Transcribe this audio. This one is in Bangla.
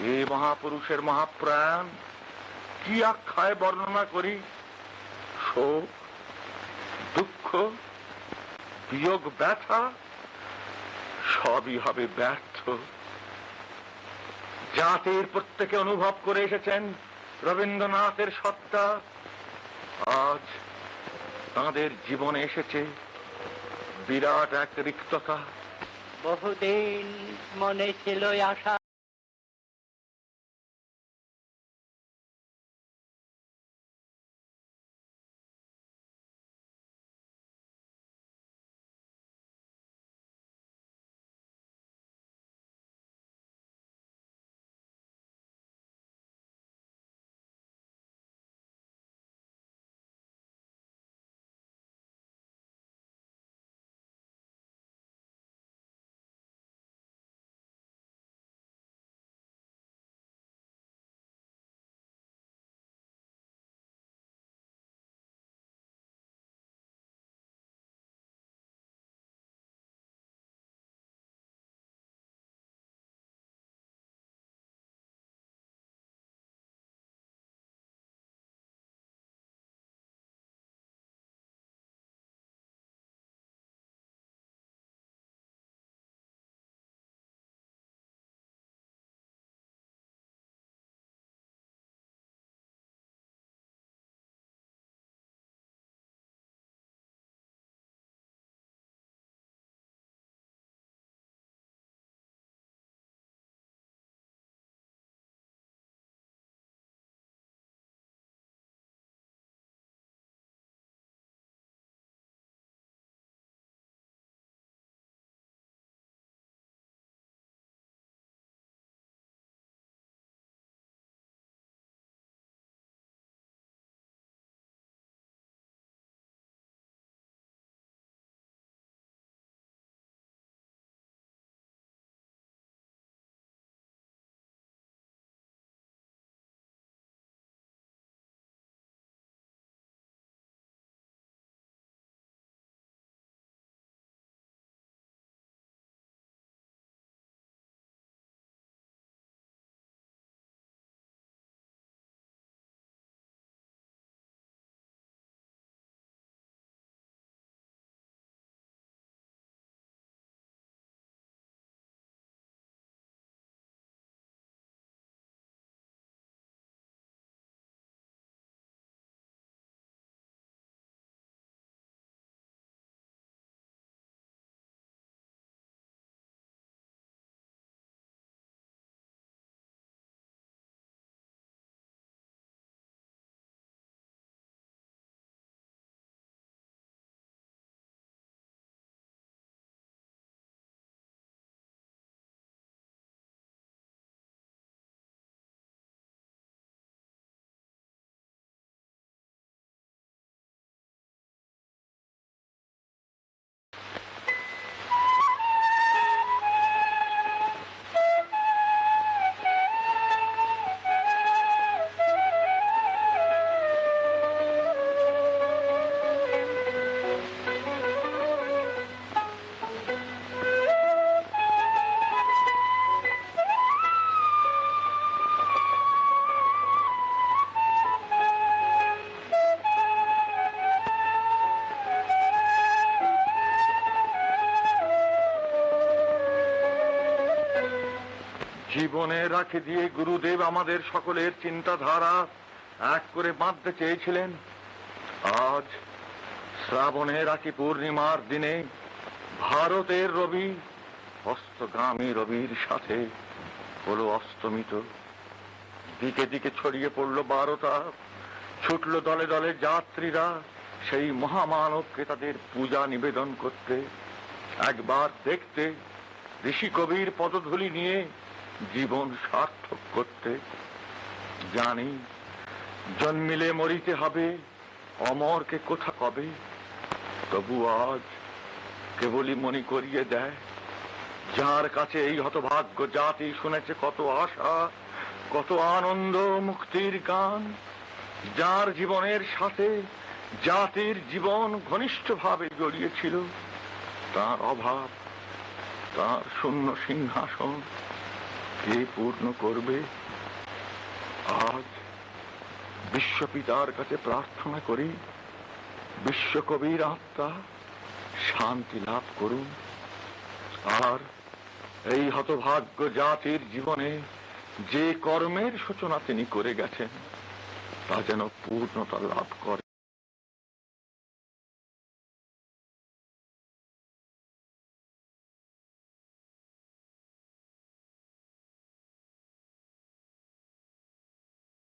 এ মহাপুরুষের মহাপ্রাণ কি আখ্যায় বর্ণনা করি? শোক, দুঃখ, বিয়োগ, ব্যথা সবই হবে ব্যর্থ। জাতির প্রত্যেকে অনুভব করে এসেছেন রবীন্দ্রনাথের সত্তা। আজ তাঁদের জীবনে এসেছে বিরাট এক রিক্ততা। বহুদিন মনে ছিল আশা, জীবনের রাখি দিয়ে গুরুদেব আমাদের সকলের চিন্তাধারা এক করে বাঁধতে চেয়েছিলেন। আজ শ্রাবণের রাখি পূর্ণিমার দিনে ভারতের রবি অস্তগামী রবির সাথে হলো অস্তমিত। দিকে দিকে ছড়িয়ে পড়ল বারতা, ছুটল দলে দলে যাত্রীরা সেই মহামানবকে তাদের পূজা নিবেদন করতে, একবার দেখতে, ঋষি কবির পদধূলি নিয়ে জীবন সার্থক করতে। জানি জন্মিলে মরিতে হবে, অমরকে কোথা কবে, তবু আজ কেবলই মনে করিয়ে দেয় যার কাছে এই হতভাগ্য জাতি শুনেছে কত আশা, কত আনন্দ, মুক্তির গান, যার জীবনের সাথে জাতির জীবন ঘনিষ্ঠভাবে জড়িয়েছিল, তার অভাব, তার শূন্য সিংহাসন কে পূর্ণ করবে? আজ বিশ্বপিতার কাছে প্রার্থনা করি, বিশ্বকবির আত্মা শান্তি লাভ করুন, আর এই হতভাগ্য জাতির জীবনে যে কর্মের সূচনা তিনি করে গেছেন তা যেন পূর্ণতা লাভ করে।